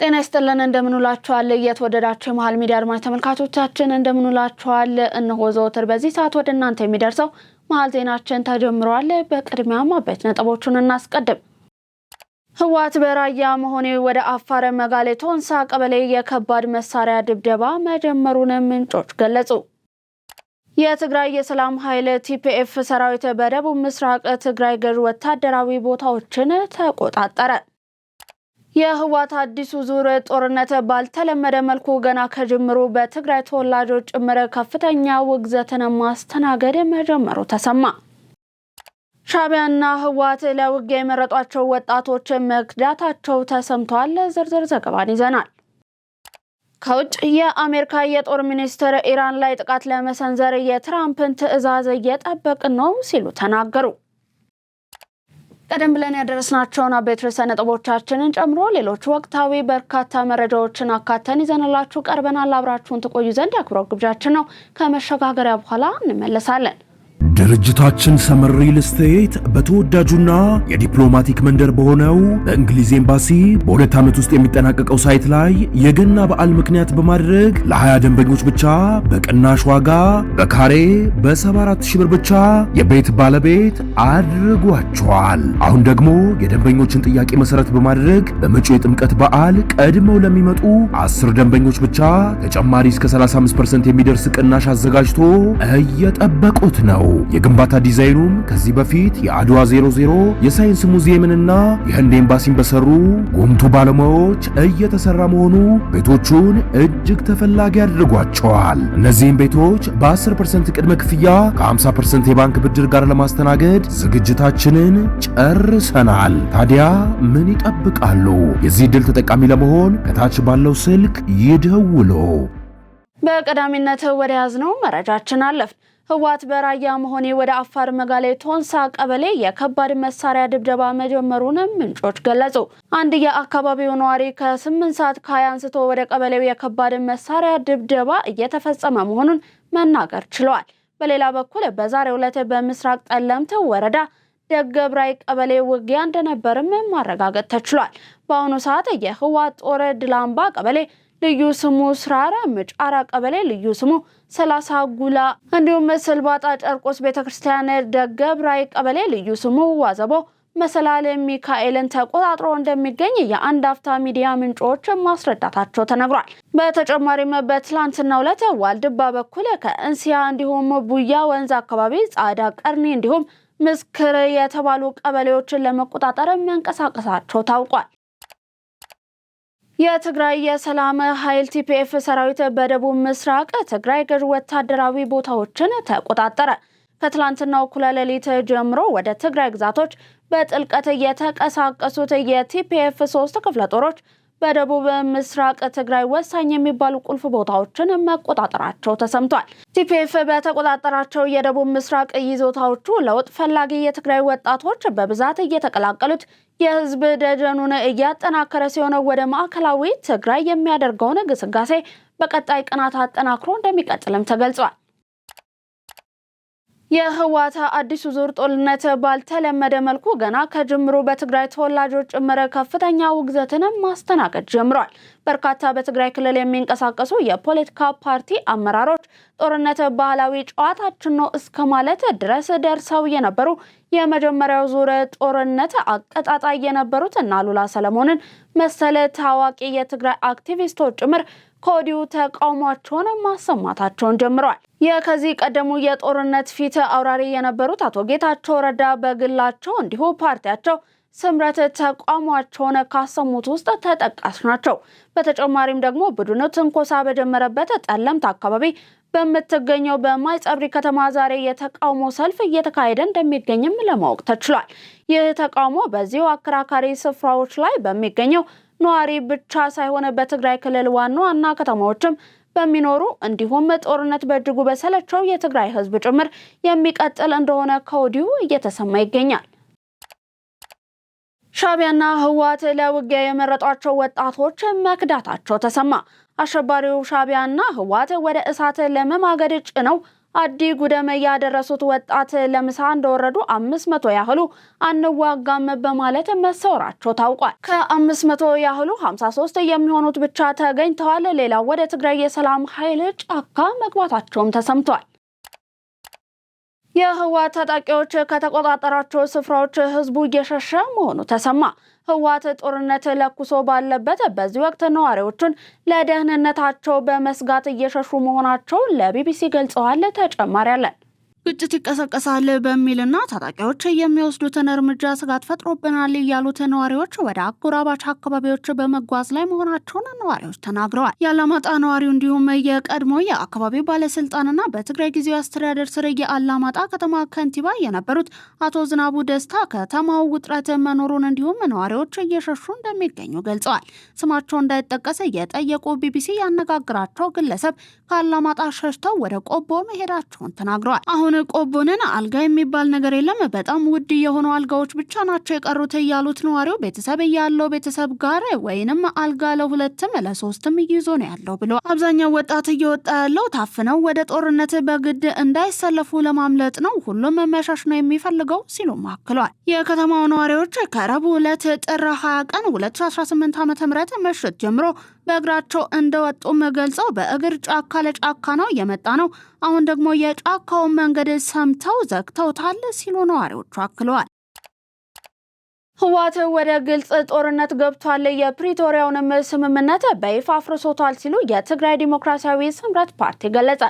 ጤና ይስጥልን እንደምንውላችኋል የተወደዳችሁ መሃል ሚዲያ አድማጭ ተመልካቾቻችን እንደምንውላችኋል እነሆ ዘወትር በዚህ ሰዓት ወደ እናንተ የሚደርሰው መሃል ዜናችን ተጀምሯል። በቅድሚያም አበይት ነጥቦቹን እናስቀድም። ህወሓት በራያ መሆኔ ወደ አፋር መጋሌ ቶንሳ ቀበሌ የከባድ መሳሪያ ድብደባ መጀመሩን ምንጮች ገለጹ። የትግራይ የሰላም ኃይል ቲፒኤፍ ሰራዊት በደቡብ ምስራቅ ትግራይ ገዥ ወታደራዊ ቦታዎችን ተቆጣጠረ። የህወሓት አዲሱ ዙር ጦርነት ባልተለመደ መልኩ ገና ከጅምሩ በትግራይ ተወላጆች ጭምር ከፍተኛ ውግዘትን ማስተናገድ መጀመሩ ተሰማ። ሻዕቢያና ህወሓት ለውጊያ የመረጧቸው ወጣቶች መክዳታቸው ተሰምቷል። ዝርዝር ዘገባን ይዘናል። ከውጭ የአሜሪካ የጦር ሚኒስትር ኢራን ላይ ጥቃት ለመሰንዘር የትራምፕን ትዕዛዝ እየጠበቅን ነው ሲሉ ተናገሩ። ቀደም ብለን ያደረስናቸውን አበይት ርዕሰ ነጥቦቻችንን ጨምሮ ሌሎች ወቅታዊ በርካታ መረጃዎችን አካተን ይዘንላችሁ ቀርበናል። አብራችሁን ትቆዩ ዘንድ የአክብሮት ግብዣችን ነው። ከመሸጋገሪያ በኋላ እንመለሳለን። ድርጅታችን ሰመር ሪል ስቴት በተወዳጁና የዲፕሎማቲክ መንደር በሆነው በእንግሊዝ ኤምባሲ በ2 ዓመት ውስጥ የሚጠናቀቀው ሳይት ላይ የገና በዓል ምክንያት በማድረግ ለ20 ደንበኞች ብቻ በቅናሽ ዋጋ በካሬ በ74,000 ብር ብቻ የቤት ባለቤት አድርጓቸዋል። አሁን ደግሞ የደንበኞችን ጥያቄ መሰረት በማድረግ በመጪው የጥምቀት በዓል ቀድመው ለሚመጡ 10 ደንበኞች ብቻ ተጨማሪ እስከ 35% የሚደርስ ቅናሽ አዘጋጅቶ እየጠበቁት ነው። የግንባታ ዲዛይኑም ከዚህ በፊት የአድዋ 00 የሳይንስ ሙዚየምንና የህንድ ኤምባሲን በሰሩ ጉምቱ ባለሙያዎች እየተሰራ መሆኑ ቤቶቹን እጅግ ተፈላጊ አድርጓቸዋል። እነዚህም ቤቶች በ10% ቅድመ ክፍያ ከ50% የባንክ ብድር ጋር ለማስተናገድ ዝግጅታችንን ጨርሰናል። ታዲያ ምን ይጠብቃሉ? የዚህ ዕድል ተጠቃሚ ለመሆን ከታች ባለው ስልክ ይደውሉ። በቀዳሚነት ወደ ያዝነው መረጃችን አለፍ። ህወሓት በራያ መሆኔ ወደ አፋር መጋሌ ቶንሳ ቀበሌ የከባድ መሳሪያ ድብደባ መጀመሩን ምንጮች ገለጹ። አንድ የአካባቢው ነዋሪ ከ8 ሰዓት ከ20 አንስቶ ወደ ቀበሌው የከባድ መሳሪያ ድብደባ እየተፈጸመ መሆኑን መናገር ችለዋል። በሌላ በኩል በዛሬው ዕለት በምስራቅ ጠለምት ወረዳ ደገብራይ ቀበሌ ውጊያ እንደነበርም ማረጋገጥ ተችሏል። በአሁኑ ሰዓት የህወሓት ጦር ድላምባ ቀበሌ ልዩ ስሙ ስራራ ምጫራ ቀበሌ ልዩ ስሙ 30 ጉላ እንዲሁም ስልባጣ ጨርቆስ ቤተክርስቲያን ደገብራይ ቀበሌ ልዩ ስሙ ዋዘቦ መሰላል ሚካኤልን ተቆጣጥሮ እንደሚገኝ የአንድ አፍታ ሚዲያ ምንጮች ማስረዳታቸው ተነግሯል። በተጨማሪም በትላንትናው ዕለት ዋልድባ በኩል ከእንሲያ እንዲሁም ቡያ ወንዝ አካባቢ ጻዳ ቀርኒ እንዲሁም ምስክር የተባሉ ቀበሌዎችን ለመቆጣጠር መንቀሳቀሳቸው ታውቋል። የትግራይ የሰላም ኃይል ቲፒኤፍ ሰራዊት በደቡብ ምስራቅ ትግራይ ገዥ ወታደራዊ ቦታዎችን ተቆጣጠረ። ከትላንትናው እኩለ ሌሊት ጀምሮ ወደ ትግራይ ግዛቶች በጥልቀት የተቀሳቀሱት የቲፒኤፍ 3 ክፍለ ጦሮች በደቡብ ምስራቅ ትግራይ ወሳኝ የሚባሉ ቁልፍ ቦታዎችን መቆጣጠራቸው ተሰምቷል። ቲፒኤፍ በተቆጣጠራቸው የደቡብ ምስራቅ ይዞታዎቹ ለውጥ ፈላጊ የትግራይ ወጣቶች በብዛት እየተቀላቀሉት የህዝብ ደጀኑን እያጠናከረ ሲሆን ወደ ማዕከላዊ ትግራይ የሚያደርገውን ግስጋሴ በቀጣይ ቀናት አጠናክሮ እንደሚቀጥልም ተገልጿል። የህወሓት አዲሱ ዙር ጦርነት ባልተለመደ መልኩ ገና ከጅምሩ በትግራይ ተወላጆች ጭምር ከፍተኛ ውግዘትን ማስተናገድ ጀምሯል። በርካታ በትግራይ ክልል የሚንቀሳቀሱ የፖለቲካ ፓርቲ አመራሮች ጦርነት ባህላዊ ጨዋታችን ነው እስከ ማለት ድረስ ደርሰው የነበሩ የመጀመሪያው ዙር ጦርነት አቀጣጣይ የነበሩት እና ሉላ ሰለሞንን መሰለ ታዋቂ የትግራይ አክቲቪስቶች ጭምር ከወዲሁ ተቃውሟቸውን ማሰማታቸውን ጀምረዋል። የከዚህ ቀደሙ የጦርነት ፊት አውራሪ የነበሩት አቶ ጌታቸው ረዳ በግላቸው እንዲሁ ፓርቲያቸው ስምረት ተቃውሟቸውን ካሰሙት ውስጥ ተጠቃሽ ናቸው። በተጨማሪም ደግሞ ቡድኑ ትንኮሳ በጀመረበት ጠለምት አካባቢ በምትገኘው በማይጸብሪ ከተማ ዛሬ የተቃውሞ ሰልፍ እየተካሄደ እንደሚገኝም ለማወቅ ተችሏል። ይህ ተቃውሞ በዚሁ አከራካሪ ስፍራዎች ላይ በሚገኘው ነዋሪ ብቻ ሳይሆን በትግራይ ክልል ዋና ከተማዎችም በሚኖሩ እንዲሁም ጦርነት በእጅጉ በሰለቸው የትግራይ ህዝብ ጭምር የሚቀጥል እንደሆነ ከወዲሁ እየተሰማ ይገኛል። ሻዕቢያና ህወሓት ለውጊያ የመረጧቸው ወጣቶች መክዳታቸው ተሰማ። አሸባሪው ሻዕቢያና ህወሓት ወደ እሳት ለመማገድ ጭነው አዲ ጉደመ ያደረሱት ወጣት ለምሳ እንደወረዱ 500 ያህሉ አንዋጋም በማለት መሰወራቸው ታውቋል። ከ500 ያህሉ 53 የሚሆኑት ብቻ ተገኝተዋል። ሌላው ወደ ትግራይ የሰላም ኃይል ጫካ መግባታቸውም ተሰምቷል። የህወሓት ታጣቂዎች ከተቆጣጠራቸው ስፍራዎች ህዝቡ እየሸሸ መሆኑ ተሰማ። ህወሓት ጦርነት ለኩሶ ባለበት በዚህ ወቅት ነዋሪዎችን ለደህንነታቸው በመስጋት እየሸሹ መሆናቸው ለቢቢሲ ገልጸዋል። ተጨማሪ አለን። ግጭት ይቀሰቀሳል በሚልና ታጣቂዎች የሚወስዱትን እርምጃ ስጋት ፈጥሮብናል ያሉት ነዋሪዎች ወደ አጎራባች አካባቢዎች በመጓዝ ላይ መሆናቸውን ነዋሪዎች ተናግረዋል። የአላማጣ ነዋሪው እንዲሁም የቀድሞ የአካባቢው ባለስልጣንና በትግራይ ጊዜያዊ አስተዳደር ስር የአላማጣ ከተማ ከንቲባ የነበሩት አቶ ዝናቡ ደስታ ከተማው ውጥረት መኖሩን እንዲሁም ነዋሪዎች እየሸሹ እንደሚገኙ ገልጸዋል። ስማቸው እንዳይጠቀስ የጠየቁ ቢቢሲ ያነጋግራቸው ግለሰብ ከአላማጣ ሸሽተው ወደ ቆቦ መሄዳቸውን ተናግረዋል። አሁን ቆቦንን አልጋ የሚባል ነገር የለም፣ በጣም ውድ የሆኑ አልጋዎች ብቻ ናቸው የቀሩት ያሉት ነዋሪው ቤተሰብ ያለው ቤተሰብ ጋር ወይንም አልጋ ለሁለትም ለሶስትም ይዞ ነው ያለው ብሎ አብዛኛው ወጣት እየወጣ ያለው ታፍነው ወደ ጦርነት በግድ እንዳይሰለፉ ለማምለጥ ነው፣ ሁሉም መሻሽ ነው የሚፈልገው ሲሉ አክለዋል። የከተማው ነዋሪዎች ከረቡዕ ዕለት ጥር 20 ቀን 2018 ዓ.ም ምሽት ጀምሮ በእግራቸው እንደወጡም ገልጸው በእግር ጫካ ለጫካ ነው የመጣ ነው፣ አሁን ደግሞ የጫካውን መንገድ ሰምተው ዘግተውታል ሲሉ ነዋሪዎቹ አክለዋል። ህወሓት ወደ ግልጽ ጦርነት ገብቷል፣ የፕሪቶሪያውንም ስምምነት በይፋ አፍርሶታል ሲሉ የትግራይ ዲሞክራሲያዊ ስምረት ፓርቲ ገለጸ።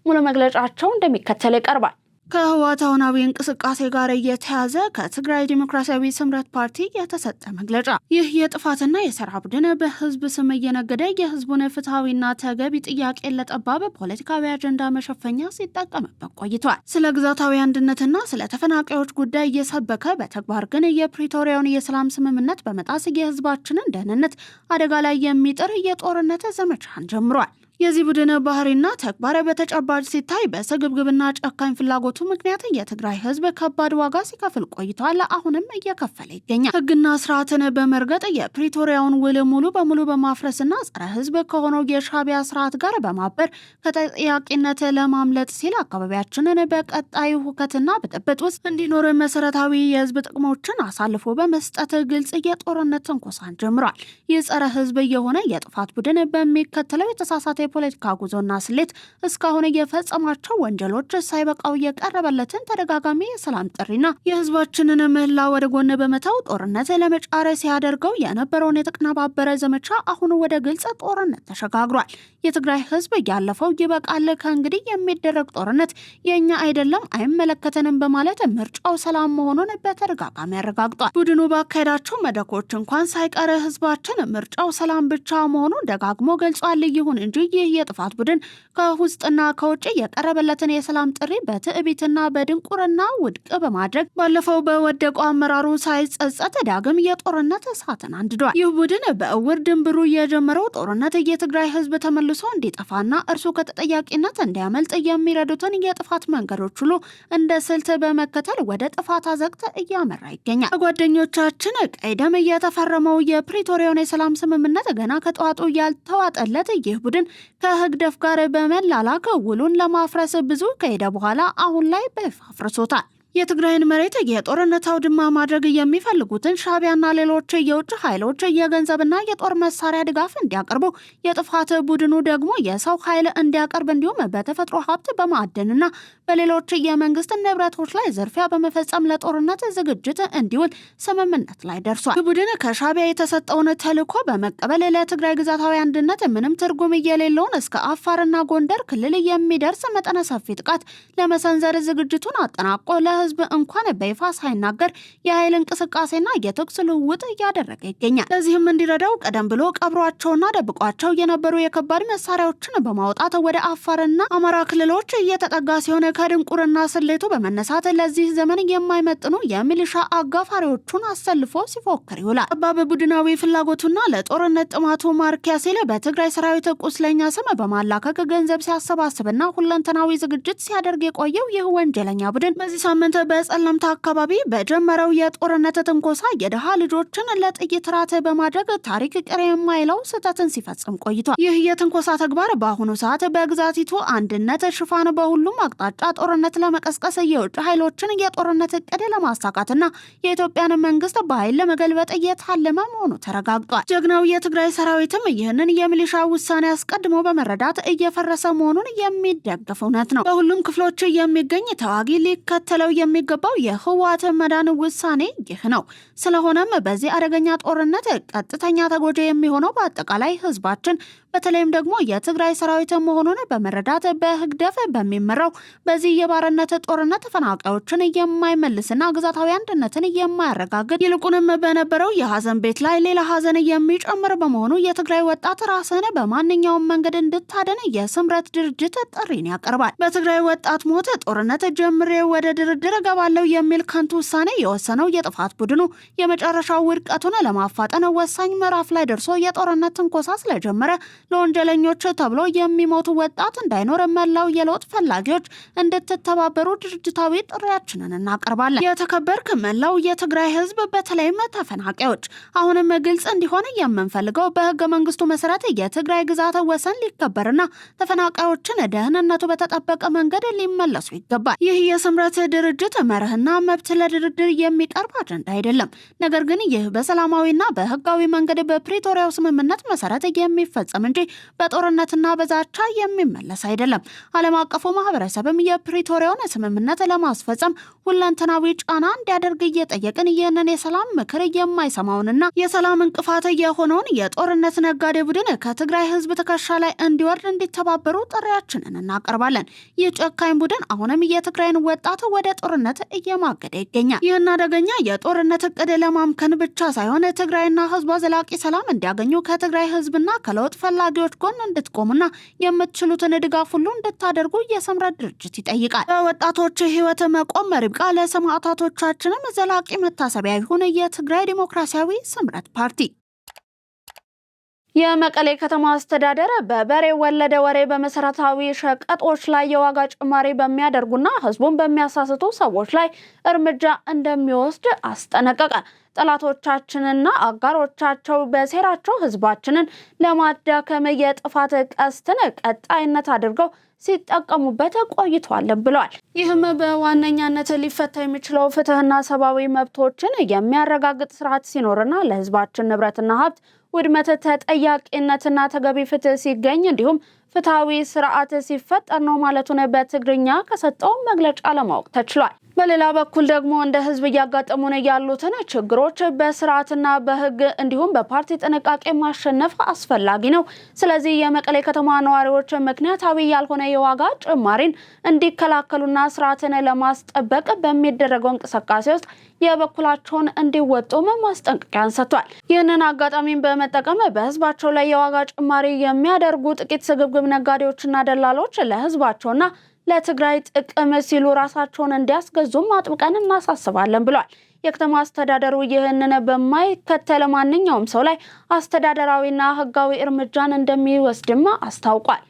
ሙሉ መግለጫቸው እንደሚከተል ይቀርባል። ከህወሓት አሁናዊ እንቅስቃሴ ጋር እየተያዘ ከትግራይ ዲሞክራሲያዊ ስምረት ፓርቲ የተሰጠ መግለጫ። ይህ የጥፋትና የሰራ ቡድን በህዝብ ስም እየነገደ የህዝቡን ፍትሐዊና ተገቢ ጥያቄ ለጠባብ ፖለቲካዊ አጀንዳ መሸፈኛ ሲጠቀምበት ቆይቷል። ስለ ግዛታዊ አንድነትና ስለ ተፈናቃዮች ጉዳይ እየሰበከ በተግባር ግን የፕሪቶሪያውን የሰላም ስምምነት በመጣስ የህዝባችንን ደህንነት አደጋ ላይ የሚጥር የጦርነት ዘመቻን ጀምሯል። የዚህ ቡድን ባህሪና ተግባር በተጨባጭ ሲታይ በስግብግብና ጨካኝ ፍላጎቱ ምክንያት የትግራይ ህዝብ ከባድ ዋጋ ሲከፍል ቆይቷል። አሁንም እየከፈለ ይገኛል። ህግና ስርዓትን በመርገጥ የፕሪቶሪያውን ውል ሙሉ በሙሉ በማፍረስና ጸረ ህዝብ ከሆነው የሻዕቢያ ስርዓት ጋር በማበር ከተጠያቂነት ለማምለጥ ሲል አካባቢያችንን በቀጣዩ ሁከትና ብጥብጥ ውስጥ እንዲኖር መሰረታዊ የህዝብ ጥቅሞችን አሳልፎ በመስጠት ግልጽ የጦርነት ትንኮሳን ጀምሯል። ይህ ጸረ ህዝብ የሆነ የጥፋት ቡድን በሚከተለው የተሳሳተ የፖለቲካ ጉዞና ስሌት እስካሁን የፈጸማቸው ወንጀሎች ሳይበቃው የቀረበለትን ተደጋጋሚ የሰላም ጥሪና የህዝባችንን ምህላ ወደ ጎን በመተው ጦርነት ለመጫረስ ያደርገው የነበረውን የተቀነባበረ ዘመቻ አሁን ወደ ግልጽ ጦርነት ተሸጋግሯል። የትግራይ ህዝብ ያለፈው ይበቃል፣ ከእንግዲህ የሚደረግ ጦርነት የኛ አይደለም፣ አይመለከተንም በማለት ምርጫው ሰላም መሆኑን በተደጋጋሚ ያረጋግጧል። ቡድኑ ባካሄዳቸው መድረኮች እንኳን ሳይቀር ህዝባችን ምርጫው ሰላም ብቻ መሆኑን ደጋግሞ ገልጿል። ይሁን እንጂ ይህ የጥፋት ቡድን ከውስጥና ከውጭ የቀረበለትን የሰላም ጥሪ በትዕቢትና በድንቁርና ውድቅ በማድረግ ባለፈው በወደቀው አመራሩ ሳይጸጸት ዳግም የጦርነት እሳትን አንድዷል። ይህ ቡድን በእውር ድንብሩ የጀመረው ጦርነት የትግራይ ህዝብ ተመልሶ እንዲጠፋና እርሱ ከተጠያቂነት እንዲያመልጥ የሚረዱትን የጥፋት መንገዶች ሁሉ እንደ ስልት በመከተል ወደ ጥፋት አዘቅት እያመራ ይገኛል። በጓደኞቻችን ቀይ ደም የተፈረመው የፕሪቶሪያውን የሰላም ስምምነት ገና ከጠዋቱ ያልተዋጠለት ይህ ቡድን ከህግደፍ ጋር በመላላክ ውሉን ለማፍረስ ብዙ ከሄደ በኋላ አሁን ላይ በይፋ አፍርሶታል። የትግራይን መሬት የጦርነት አውድማ ማድረግ የሚፈልጉትን ሻዕቢያና ሌሎች የውጭ ኃይሎች የገንዘብና የጦር መሳሪያ ድጋፍ እንዲያቀርቡ፣ የጥፋት ቡድኑ ደግሞ የሰው ኃይል እንዲያቀርብ እንዲሁም በተፈጥሮ ሀብት በማዕድንና በሌሎች የመንግስት ንብረቶች ላይ ዝርፊያ በመፈጸም ለጦርነት ዝግጅት እንዲውል ስምምነት ላይ ደርሷል። ቡድን ከሻዕቢያ የተሰጠውን ተልዕኮ በመቀበል ለትግራይ ግዛታዊ አንድነት ምንም ትርጉም የሌለውን እስከ አፋርና ጎንደር ክልል የሚደርስ መጠነ ሰፊ ጥቃት ለመሰንዘር ዝግጅቱን አጠናቆ ህዝብ እንኳን በይፋ ሳይናገር የኃይል እንቅስቃሴና የተኩስ ልውውጥ እያደረገ ይገኛል። ለዚህም እንዲረዳው ቀደም ብሎ ቀብሯቸውና ደብቋቸው የነበሩ የከባድ መሳሪያዎችን በማውጣት ወደ አፋርና አማራ ክልሎች እየተጠጋ ሲሆን ከድንቁርና ስሌቱ በመነሳት ለዚህ ዘመን የማይመጥኑ የሚሊሻ አጋፋሪዎቹን አሰልፎ ሲፎክር ይውላል። ጠባብ ቡድናዊ ፍላጎቱና ለጦርነት ጥማቱ ማርኪያ ሲል በትግራይ ሰራዊት ቁስለኛ ስም በማላከክ ገንዘብ ሲያሰባስብና ሁለንተናዊ ዝግጅት ሲያደርግ የቆየው ይህ ወንጀለኛ ቡድን በዚህ ሳምንት ትናንት በጸለምታ አካባቢ በጀመረው የጦርነት ትንኮሳ የደሃ ልጆችን ለጥይት ራት በማድረግ ታሪክ ቅር የማይለው ስህተትን ሲፈጽም ቆይቷል። ይህ የትንኮሳ ተግባር በአሁኑ ሰዓት በግዛቲቱ አንድነት ሽፋን በሁሉም አቅጣጫ ጦርነት ለመቀስቀስ የውጭ ኃይሎችን የጦርነት እቅድ ለማሳካትና የኢትዮጵያን መንግስት በኃይል ለመገልበጥ እየታለመ መሆኑ ተረጋግጧል። ጀግናው የትግራይ ሰራዊትም ይህንን የሚሊሻ ውሳኔ አስቀድሞ በመረዳት እየፈረሰ መሆኑን የሚደግፍ እውነት ነው። በሁሉም ክፍሎች የሚገኝ ተዋጊ ሊከተለው የሚገባው የህወሓት መዳን ውሳኔ ይህ ነው። ስለሆነም በዚህ አደገኛ ጦርነት ቀጥተኛ ተጎጂ የሚሆነው በአጠቃላይ ህዝባችን በተለይም ደግሞ የትግራይ ሰራዊት መሆኑን በመረዳት በህግደፍ በሚመራው በዚህ የባርነት ጦርነት ተፈናቃዮችን የማይመልስና ግዛታዊ አንድነትን የማያረጋግጥ ይልቁንም በነበረው የሀዘን ቤት ላይ ሌላ ሀዘን የሚጨምር በመሆኑ የትግራይ ወጣት ራስን በማንኛውም መንገድ እንድታደን የስምረት ድርጅት ጥሪን ያቀርባል። በትግራይ ወጣት ሞት ጦርነት ጀምሬ ወደ ድርድር እገባለሁ የሚል ከንቱ ውሳኔ የወሰነው የጥፋት ቡድኑ የመጨረሻው ውድቀቱን ለማፋጠን ወሳኝ ምዕራፍ ላይ ደርሶ የጦርነት ትንኮሳ ስለጀመረ ለወንጀለኞች ተብሎ የሚሞቱ ወጣት እንዳይኖር መላው የለውጥ ፈላጊዎች እንድትተባበሩ ድርጅታዊ ጥሪያችንን እናቀርባለን። የተከበርክ መላው የትግራይ ህዝብ በተለይም ተፈናቃዮች፣ አሁንም ግልጽ እንዲሆን የምንፈልገው በህገ መንግስቱ መሰረት የትግራይ ግዛት ወሰን ሊከበርና ተፈናቃዮችን ደህንነቱ በተጠበቀ መንገድ ሊመለሱ ይገባል። ይህ የስምረት ድርጅት መርህና መብት ለድርድር የሚቀርብ አጀንዳ አይደለም። ነገር ግን ይህ በሰላማዊና በህጋዊ መንገድ በፕሪቶሪያው ስምምነት መሰረት የሚፈጸም እንጂ በጦርነትና በዛቻ የሚመለስ አይደለም። ዓለም አቀፉ ማህበረሰብም የፕሪቶሪያውን ስምምነት ለማስፈጸም ሁለንተናዊ ጫና እንዲያደርግ እየጠየቅን ይህንን የሰላም ምክር የማይሰማውንና የሰላም እንቅፋት የሆነውን የጦርነት ነጋዴ ቡድን ከትግራይ ህዝብ ትከሻ ላይ እንዲወርድ እንዲተባበሩ ጥሪያችንን እናቀርባለን። ይህ ጨካኝ ቡድን አሁንም የትግራይን ወጣት ወደ ጦርነት እየማገደ ይገኛል። ይህን አደገኛ የጦርነት እቅድ ለማምከን ብቻ ሳይሆን ትግራይና ህዝቧ ዘላቂ ሰላም እንዲያገኙ ከትግራይ ህዝብና ከለውጥ ፈላጊዎች ጎን እንድትቆሙና የምትችሉትን ድጋፍ ሁሉ እንድታደርጉ የስምረት ድርጅት ይጠይቃል። በወጣቶች ህይወት መቆም ይብቃ፣ ለሰማዕታቶቻችንም ዘላቂ መታሰቢያ ይሁን። የትግራይ ዲሞክራሲያዊ ስምረት ፓርቲ። የመቀሌ ከተማ አስተዳደር በበሬ ወለደ ወሬ በመሰረታዊ ሸቀጦች ላይ የዋጋ ጭማሪ በሚያደርጉና ህዝቡን በሚያሳስቱ ሰዎች ላይ እርምጃ እንደሚወስድ አስጠነቀቀ። ጠላቶቻችንና አጋሮቻቸው በሴራቸው ህዝባችንን ለማዳከም የጥፋት ቀስትን ቀጣይነት አድርገው ሲጠቀሙበት ቆይቷል ብለዋል። ይህም በዋነኛነት ሊፈታ የሚችለው ፍትህና ሰብአዊ መብቶችን የሚያረጋግጥ ስርዓት ሲኖርና ለህዝባችን ንብረትና ሀብት ውድመት ተጠያቂነትና ተገቢ ፍትህ ሲገኝ እንዲሁም ፍትሃዊ ስርዓት ሲፈጠር ነው ማለቱን በትግርኛ ከሰጠው መግለጫ ለማወቅ ተችሏል። በሌላ በኩል ደግሞ እንደ ህዝብ እያጋጠሙን ያሉትን ችግሮች በስርዓትና በህግ እንዲሁም በፓርቲ ጥንቃቄ ማሸነፍ አስፈላጊ ነው። ስለዚህ የመቀሌ ከተማ ነዋሪዎች ምክንያታዊ ያልሆነ የዋጋ ጭማሪን እንዲከላከሉና ስርዓትን ለማስጠበቅ በሚደረገው እንቅስቃሴ ውስጥ የበኩላቸውን እንዲወጡም ማስጠንቀቂያን ሰጥቷል። ይህንን አጋጣሚን በመጠቀም በህዝባቸው ላይ የዋጋ ጭማሪ የሚያደርጉ ጥቂት ስግብግብ ነጋዴዎችና ደላሎች ለህዝባቸውና ለትግራይ ጥቅም ሲሉ ራሳቸውን እንዲያስገዙም አጥብቀን እናሳስባለን ብሏል። የከተማ አስተዳደሩ ይህንን በማይከተል ማንኛውም ሰው ላይ አስተዳደራዊና ህጋዊ እርምጃን እንደሚወስድም አስታውቋል።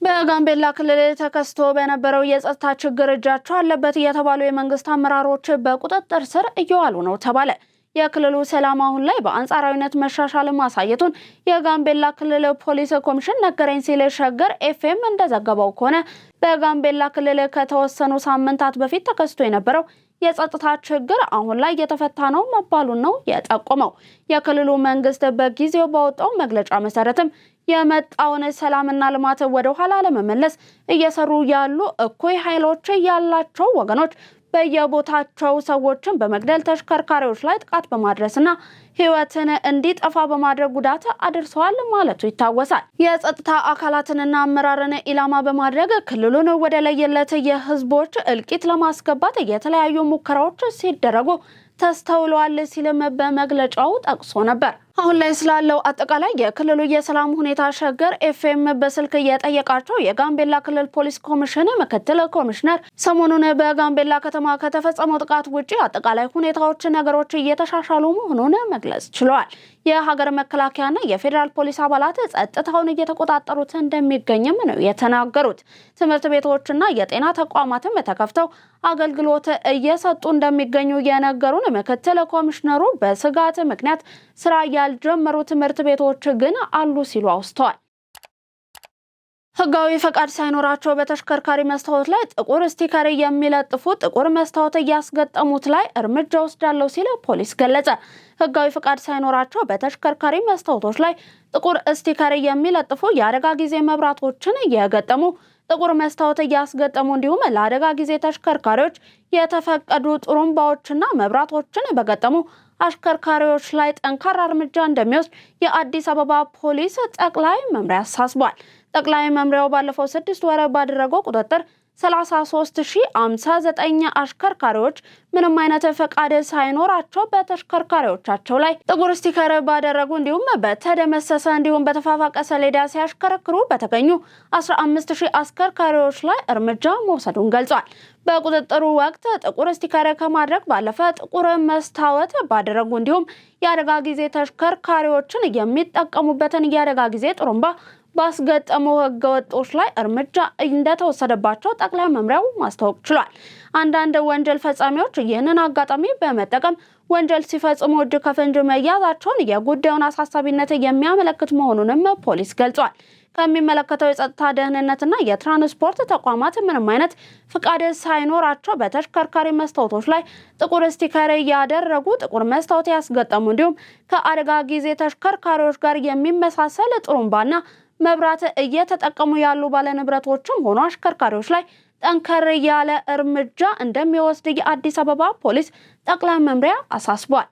በጋምቤላ ክልል ተከስቶ በነበረው የጸጥታ ችግር እጃቸው አለበት የተባሉ የመንግስት አመራሮች በቁጥጥር ስር እየዋሉ ነው ተባለ። የክልሉ ሰላም አሁን ላይ በአንጻራዊነት መሻሻል ማሳየቱን የጋምቤላ ክልል ፖሊስ ኮሚሽን ነገረኝ ሲል ሸገር ኤፍኤም እንደዘገበው ከሆነ በጋምቤላ ክልል ከተወሰኑ ሳምንታት በፊት ተከስቶ የነበረው የጸጥታ ችግር አሁን ላይ የተፈታ ነው መባሉን ነው የጠቆመው። የክልሉ መንግስት በጊዜው ባወጣው መግለጫ መሰረትም የመጣውን ሰላምና ልማት ወደ ኋላ ለመመለስ እየሰሩ ያሉ እኩይ ኃይሎች ያላቸው ወገኖች በየቦታቸው ሰዎችን በመግደል ተሽከርካሪዎች ላይ ጥቃት በማድረስና ህይወትን እንዲጠፋ በማድረግ ጉዳት አድርሰዋል ማለቱ ይታወሳል። የጸጥታ አካላትንና አመራርን ኢላማ በማድረግ ክልሉን ወደ ለየለት የህዝቦች እልቂት ለማስገባት የተለያዩ ሙከራዎች ሲደረጉ ተስተውለዋል ሲልም በመግለጫው ጠቅሶ ነበር። አሁን ላይ ስላለው አጠቃላይ የክልሉ የሰላም ሁኔታ ሸገር ኤፍኤም በስልክ የጠየቃቸው የጋምቤላ ክልል ፖሊስ ኮሚሽን ምክትል ኮሚሽነር ሰሞኑን በጋምቤላ ከተማ ከተፈጸመው ጥቃት ውጪ አጠቃላይ ሁኔታዎች ነገሮች እየተሻሻሉ መሆኑን መግለጽ ችለዋል። የሀገር መከላከያና የፌዴራል ፖሊስ አባላት ጸጥታውን እየተቆጣጠሩት እንደሚገኝም ነው የተናገሩት። ትምህርት ቤቶችና የጤና ተቋማትም ተከፍተው አገልግሎት እየሰጡ እንደሚገኙ የነገሩን ምክትል ኮሚሽነሩ በስጋት ምክንያት ስራ ያልጀመሩ ትምህርት ቤቶች ግን አሉ ሲሉ አውስተዋል። ህጋዊ ፈቃድ ሳይኖራቸው በተሽከርካሪ መስታወት ላይ ጥቁር ስቲከር የሚለጥፉ ጥቁር መስታወት ያስገጠሙት ላይ እርምጃ ወስዳለው ሲል ፖሊስ ገለጸ። ህጋዊ ፈቃድ ሳይኖራቸው በተሽከርካሪ መስታወቶች ላይ ጥቁር ስቲከር የሚለጥፉ የአደጋ ጊዜ መብራቶችን የገጠሙ ጥቁር መስታወት ያስገጠሙ እንዲሁም ለአደጋ ጊዜ ተሽከርካሪዎች የተፈቀዱ ጥሩምባዎችና መብራቶችን በገጠሙ አሽከርካሪዎች ላይ ጠንካራ እርምጃ እንደሚወስድ የአዲስ አበባ ፖሊስ ጠቅላይ መምሪያ አሳስቧል። ጠቅላይ መምሪያው ባለፈው 6 ወር ባደረገው ቁጥጥር 33059 አሽከርካሪዎች ምንም አይነት ፈቃድ ሳይኖራቸው በተሽከርካሪዎቻቸው ላይ ጥቁር ስቲከር ባደረጉ እንዲሁም በተደመሰሰ እንዲሁም በተፋፋቀ ሰሌዳ ሲያሽከረክሩ በተገኙ 15000 አሽከርካሪዎች ላይ እርምጃ መውሰዱን ገልጿል። በቁጥጥሩ ወቅት ጥቁር ስቲከር ከማድረግ ባለፈ ጥቁር መስታወት ባደረጉ እንዲሁም የአደጋ ጊዜ ተሽከርካሪዎችን የሚጠቀሙበትን የአደጋ ጊዜ ጥሩምባ ባስገጠሙ ህገወጦች ላይ እርምጃ እንደተወሰደባቸው ጠቅላይ መምሪያው ማስታወቅ ችሏል። አንዳንድ ወንጀል ፈጻሚዎች ይህንን አጋጣሚ በመጠቀም ወንጀል ሲፈጽሙ እጅ ከፍንጅ መያዛቸውን የጉዳዩን አሳሳቢነት የሚያመለክት መሆኑንም ፖሊስ ገልጿል። ከሚመለከተው የጸጥታ ደህንነትና የትራንስፖርት ተቋማት ምንም አይነት ፍቃድ ሳይኖራቸው በተሽከርካሪ መስታወቶች ላይ ጥቁር ስቲከር ያደረጉ ጥቁር መስታወት ያስገጠሙ እንዲሁም ከአደጋ ጊዜ ተሽከርካሪዎች ጋር የሚመሳሰል ጥሩምባና መብራት እየተጠቀሙ ያሉ ባለንብረቶችም ሆኖ አሽከርካሪዎች ላይ ጠንከር ያለ እርምጃ እንደሚወስድ የአዲስ አበባ ፖሊስ ጠቅላይ መምሪያ አሳስቧል።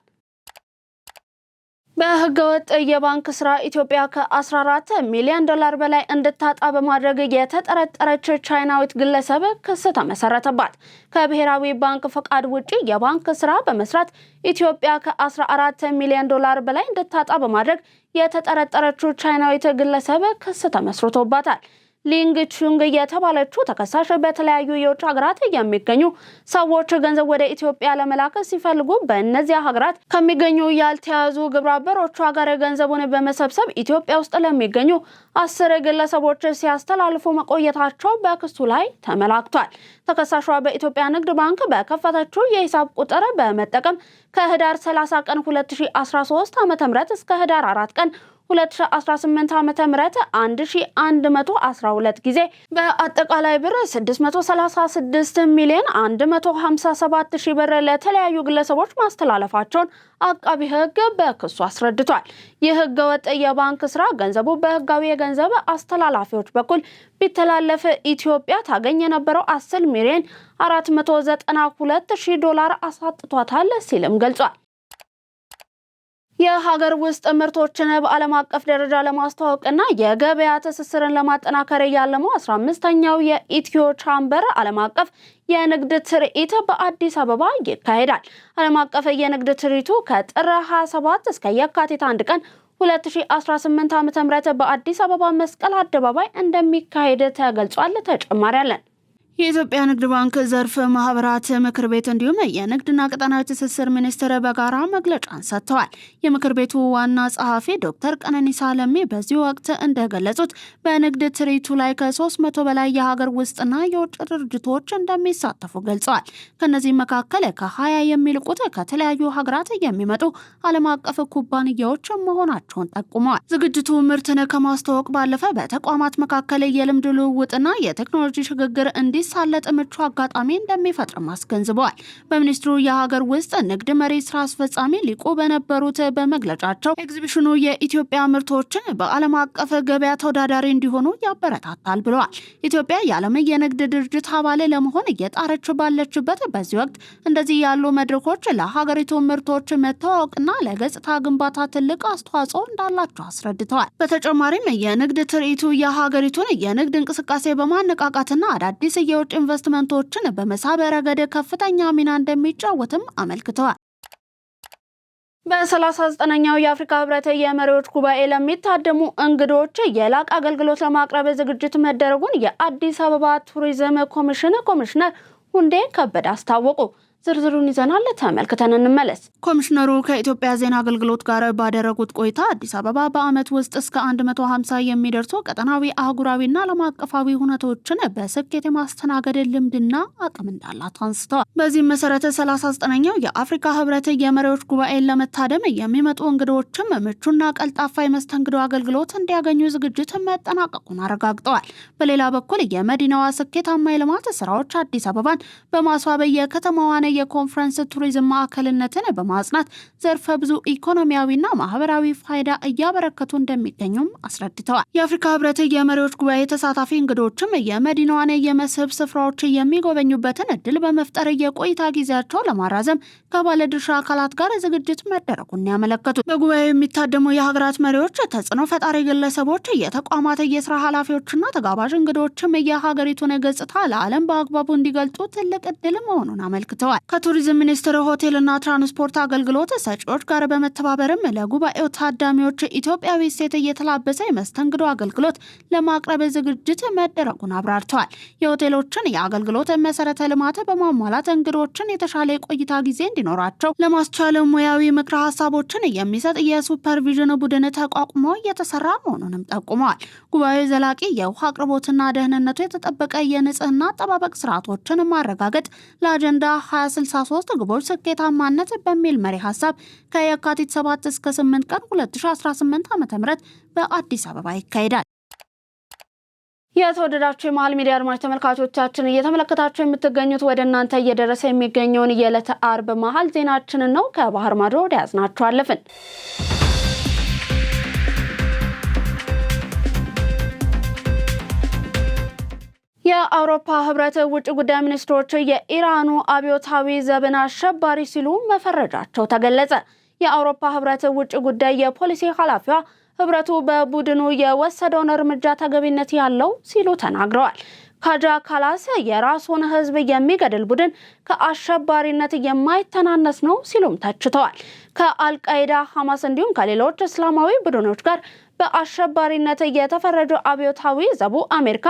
በህገወጥ የባንክ ስራ ኢትዮጵያ ከ14 ሚሊዮን ዶላር በላይ እንድታጣ በማድረግ የተጠረጠረች ቻይናዊት ግለሰብ ክስ ተመሰረተባት። ከብሔራዊ ባንክ ፈቃድ ውጪ የባንክ ስራ በመስራት ኢትዮጵያ ከ14 ሚሊዮን ዶላር በላይ እንድታጣ በማድረግ የተጠረጠረችው ቻይናዊት ግለሰብ ክስ ተመስርቶባታል። ሊንግ ቹንግ የተባለችው ተከሳሽ በተለያዩ የውጭ ሀገራት የሚገኙ ሰዎች ገንዘብ ወደ ኢትዮጵያ ለመላክ ሲፈልጉ በእነዚያ ሀገራት ከሚገኙ ያልተያዙ ግብረ አበሮቿ ጋር ገንዘቡን በመሰብሰብ ኢትዮጵያ ውስጥ ለሚገኙ 10 ግለሰቦች ሲያስተላልፉ መቆየታቸው በክሱ ላይ ተመላክቷል። ተከሳሿ በኢትዮጵያ ንግድ ባንክ በከፈተችው የሂሳብ ቁጥር በመጠቀም ከህዳር 30 ቀን 2013 ዓ.ም እስከ ህዳር 4 ቀን 2018 ዓ.ም 1112 ጊዜ በአጠቃላይ ብር 636 ሚሊዮን 157 ሺህ ብር ለተለያዩ ግለሰቦች ማስተላለፋቸውን አቃቢ ህግ በክሱ አስረድቷል። ይህ ህገወጥ የባንክ ስራ ገንዘቡ በህጋዊ የገንዘብ አስተላላፊዎች በኩል ቢተላለፍ ኢትዮጵያ ታገኝ የነበረው 10 ሚሊዮን 492 ሺህ ዶላር አሳጥቷታል ሲልም ገልጿል። የሀገር ውስጥ ምርቶችን በዓለም አቀፍ ደረጃ ለማስተዋወቅና የገበያ ትስስርን ለማጠናከር ያለመው 15ኛው የኢትዮ ቻምበር ዓለም አቀፍ የንግድ ትርኢት በአዲስ አበባ ይካሄዳል። ዓለም አቀፍ የንግድ ትርኢቱ ከጥር 27 እስከ የካቲት 1 ቀን 2018 ዓ.ም በአዲስ አበባ መስቀል አደባባይ እንደሚካሄድ ተገልጿል። ተጨማሪ አለን። የኢትዮጵያ ንግድ ባንክ ዘርፍ ማህበራት ምክር ቤት እንዲሁም የንግድና ቀጠናዊ ትስስር ሚኒስቴር በጋራ መግለጫን ሰጥተዋል። የምክር ቤቱ ዋና ጸሐፊ ዶክተር ቀነኒሳ ለሚ በዚህ ወቅት እንደገለጹት በንግድ ትርኢቱ ላይ ከ300 በላይ የሀገር ውስጥና የውጭ ድርጅቶች እንደሚሳተፉ ገልጸዋል። ከነዚህ መካከል ከ20 የሚልቁት ከተለያዩ ሀገራት የሚመጡ ዓለም አቀፍ ኩባንያዎች መሆናቸውን ጠቁመዋል። ዝግጅቱ ምርትን ከማስተዋወቅ ባለፈ በተቋማት መካከል የልምድ ልውውጥና የቴክኖሎጂ ሽግግር ሳለጥ ምቹ አጋጣሚ እንደሚፈጥር አስገንዝበዋል። በሚኒስትሩ የሀገር ውስጥ ንግድ መሪ ስራ አስፈጻሚ ሊቁ በነበሩት በመግለጫቸው ኤግዚቢሽኑ የኢትዮጵያ ምርቶችን በዓለም አቀፍ ገበያ ተወዳዳሪ እንዲሆኑ ያበረታታል ብለዋል። ኢትዮጵያ የዓለም የንግድ ድርጅት አባል ለመሆን እየጣረች ባለችበት በዚህ ወቅት እንደዚህ ያሉ መድረኮች ለሀገሪቱ ምርቶች መተዋወቅና ለገጽታ ግንባታ ትልቅ አስተዋጽኦ እንዳላቸው አስረድተዋል። በተጨማሪም የንግድ ትርኢቱ የሀገሪቱን የንግድ እንቅስቃሴ በማነቃቃትና አዳዲስ የውጭ ኢንቨስትመንቶችን በመሳብ ረገድ ከፍተኛ ሚና እንደሚጫወትም አመልክተዋል። በ39ኛው የአፍሪካ ህብረት የመሪዎች ጉባኤ ለሚታደሙ እንግዶች የላቅ አገልግሎት ለማቅረብ ዝግጅት መደረጉን የአዲስ አበባ ቱሪዝም ኮሚሽን ኮሚሽነር ሁንዴ ከበደ አስታወቁ። ዝርዝሩን ይዘናል፣ ተመልክተን እንመለስ። ኮሚሽነሩ ከኢትዮጵያ ዜና አገልግሎት ጋር ባደረጉት ቆይታ አዲስ አበባ በአመት ውስጥ እስከ 150 የሚደርሱ ቀጠናዊ አህጉራዊና ዓለም አቀፋዊ ሁነቶችን በስኬት የማስተናገድ ልምድና አቅም እንዳላት አንስተዋል። በዚህም መሰረት 39ኛው የአፍሪካ ህብረት የመሪዎች ጉባኤን ለመታደም የሚመጡ እንግዶችም ምቹና ቀልጣፋ የመስተንግዶ አገልግሎት እንዲያገኙ ዝግጅት መጠናቀቁን አረጋግጠዋል። በሌላ በኩል የመዲናዋ ስኬታማ የልማት ስራዎች አዲስ አበባን በማስዋብ የከተማዋን የኮንፈረንስ ቱሪዝም ማዕከልነትን በማጽናት ዘርፈ ብዙ ኢኮኖሚያዊና ማህበራዊ ፋይዳ እያበረከቱ እንደሚገኙም አስረድተዋል። የአፍሪካ ህብረት የመሪዎች ጉባኤ ተሳታፊ እንግዶችም የመዲናዋን የመስህብ ስፍራዎች የሚጎበኙበትን እድል በመፍጠር የቆይታ ጊዜያቸው ለማራዘም ከባለድርሻ አካላት ጋር ዝግጅት መደረጉን ያመለከቱት በጉባኤው የሚታደሙ የሀገራት መሪዎች፣ ተጽዕኖ ፈጣሪ ግለሰቦች፣ የተቋማት የስራ ኃላፊዎችና ተጋባዥ እንግዶችም የሀገሪቱን ገጽታ ለዓለም በአግባቡ እንዲገልጡ ትልቅ እድል መሆኑን አመልክተዋል። ከቱሪዝም ሚኒስቴር ሆቴልና ትራንስፖርት አገልግሎት ሰጪዎች ጋር በመተባበርም ለጉባኤው ታዳሚዎች ኢትዮጵያዊ እሴት እየተላበሰ የመስተንግዶ አገልግሎት ለማቅረብ ዝግጅት መደረጉን አብራርተዋል። የሆቴሎችን የአገልግሎት መሰረተ ልማት በማሟላት እንግዶችን የተሻለ የቆይታ ጊዜ እንዲኖራቸው ለማስቻል ሙያዊ ምክረ ሀሳቦችን የሚሰጥ የሱፐርቪዥን ቡድን ተቋቁሞ እየተሰራ መሆኑንም ጠቁመዋል። ጉባኤው ዘላቂ የውሃ አቅርቦትና ደህንነቱ የተጠበቀ የንጽህና አጠባበቅ ስርዓቶችን ማረጋገጥ ለአጀንዳ 2063 ግቦች ስኬታማነት በሚል መሪ ሀሳብ ከየካቲት 7 እስከ 8 ቀን 2018 ዓ.ም በአዲስ አበባ ይካሄዳል። የተወደዳችሁ የመሃል ሚዲያ አድማጭ ተመልካቾቻችን እየተመለከታችሁ የምትገኙት ወደ እናንተ እየደረሰ የሚገኘውን የዕለተ አርብ መሃል ዜናችንን ነው። ከባህር ማዶ ወደ ያዝናችሁ አለፍን። የአውሮፓ ህብረት ውጭ ጉዳይ ሚኒስትሮች የኢራኑ አብዮታዊ ዘብን አሸባሪ ሲሉ መፈረጃቸው ተገለጸ። የአውሮፓ ህብረት ውጭ ጉዳይ የፖሊሲ ኃላፊዋ ህብረቱ በቡድኑ የወሰደውን እርምጃ ተገቢነት ያለው ሲሉ ተናግረዋል። ካጃ ካላስ የራሱን ህዝብ የሚገድል ቡድን ከአሸባሪነት የማይተናነስ ነው ሲሉም ተችተዋል። ከአልቃይዳ፣ ሐማስ እንዲሁም ከሌሎች እስላማዊ ቡድኖች ጋር በአሸባሪነት የተፈረጀው አብዮታዊ ዘቡ አሜሪካ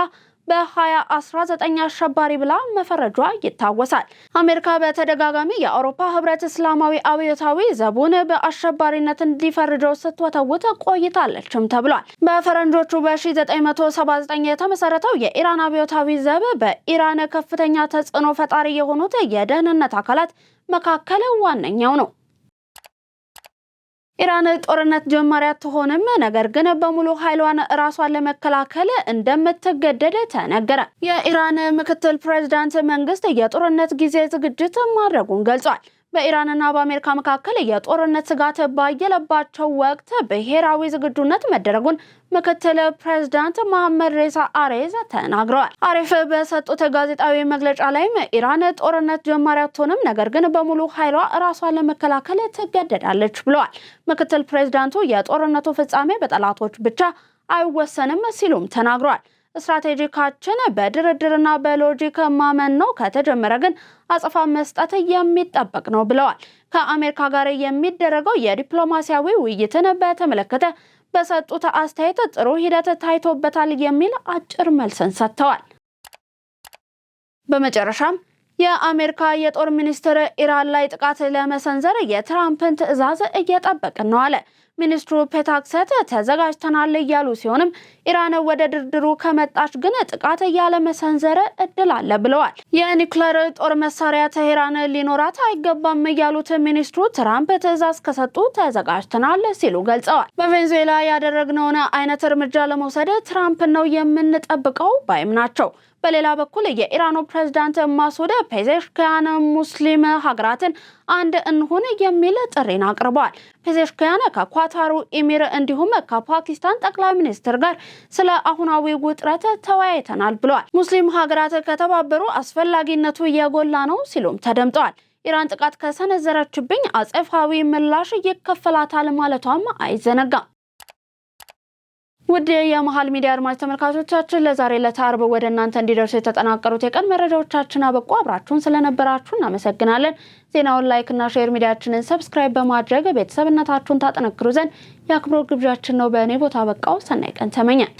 በ2019 አሸባሪ ብላ መፈረጇ ይታወሳል። አሜሪካ በተደጋጋሚ የአውሮፓ ህብረት እስላማዊ አብዮታዊ ዘቡን በአሸባሪነት እንዲፈርጀው ስትወተውት ቆይታለችም ተብሏል። በፈረንጆቹ በ1979 የተመሰረተው የኢራን አብዮታዊ ዘብ በኢራን ከፍተኛ ተጽዕኖ ፈጣሪ የሆኑት የደህንነት አካላት መካከል ዋነኛው ነው። ኢራን ጦርነት ጀማሪ አትሆንም፣ ነገር ግን በሙሉ ኃይሏን ራሷን ለመከላከል እንደምትገደድ ተነገረ። የኢራን ምክትል ፕሬዝዳንት መንግስት የጦርነት ጊዜ ዝግጅት ማድረጉን ገልጿል። በኢራንና በአሜሪካ መካከል የጦርነት ስጋት ባየለባቸው ወቅት ብሔራዊ ዝግጁነት መደረጉን ምክትል ፕሬዝዳንት መሐመድ ሬዛ አሬዝ ተናግረዋል። አሪፍ በሰጡት ጋዜጣዊ መግለጫ ላይም ኢራን ጦርነት ጀማሪ አትሆንም፣ ነገር ግን በሙሉ ኃይሏ ራሷን ለመከላከል ትገደዳለች ብለዋል። ምክትል ፕሬዝዳንቱ የጦርነቱ ፍጻሜ በጠላቶች ብቻ አይወሰንም ሲሉም ተናግረዋል። ስትራቴጂካችን በድርድርና በሎጂክ ማመን ነው፣ ከተጀመረ ግን አጸፋ መስጠት የሚጠበቅ ነው ብለዋል። ከአሜሪካ ጋር የሚደረገው የዲፕሎማሲያዊ ውይይትን በተመለከተ በሰጡት አስተያየት ጥሩ ሂደት ታይቶበታል የሚል አጭር መልስን ሰጥተዋል። በመጨረሻም የአሜሪካ የጦር ሚኒስትር ኢራን ላይ ጥቃት ለመሰንዘር የትራምፕን ትዕዛዝ እየጠበቅን ነው አለ። ሚኒስትሩ ፔታክሰት ተዘጋጅተናል እያሉ ሲሆንም ኢራን ወደ ድርድሩ ከመጣች ግን ጥቃት ያለ መሰንዘር እድል አለ ብለዋል። የኒውክሌር ጦር መሳሪያ ቴህራን ሊኖራት አይገባም ያሉት ሚኒስትሩ ትራምፕ ትዕዛዝ ከሰጡ ተዘጋጅተናል ሲሉ ገልጸዋል። በቬኔዙዌላ ያደረግነውን አይነት እርምጃ ለመውሰድ ትራምፕ ነው የምንጠብቀው ባይም ናቸው። በሌላ በኩል የኢራኑ ፕሬዝዳንት ማሱድ ፔዜሽኪያን ሙስሊም ሀገራትን አንድ እንሁን የሚል ጥሪን አቅርበዋል። ፔዜሽኪያን ከኳታሩ ኢሚር እንዲሁም ከፓኪስታን ጠቅላይ ሚኒስትር ጋር ስለ አሁናዊ ውጥረት ተወያይተናል ብለዋል። ሙስሊም ሀገራት ከተባበሩ አስፈላጊነቱ የጎላ ነው ሲሉም ተደምጠዋል። ኢራን ጥቃት ከሰነዘረችብኝ አጸፋዊ ምላሽ ይከፈላታል ማለቷም አይዘነጋም። ውድ የመሃል ሚዲያ አድማጭ ተመልካቾቻችን ለዛሬ ለታርብ ወደ እናንተ እንዲደርሱ የተጠናቀሩት የቀን መረጃዎቻችን አበቁ። አብራችሁን ስለነበራችሁ እናመሰግናለን። ዜናውን ላይክ እና ሼር፣ ሚዲያችንን ሰብስክራይብ በማድረግ ቤተሰብነታችሁን ታጠነክሩ ዘንድ የአክብሮት ግብዣችን ነው። በእኔ ቦታ በቃው። ሰናይ ቀን ተመኘን።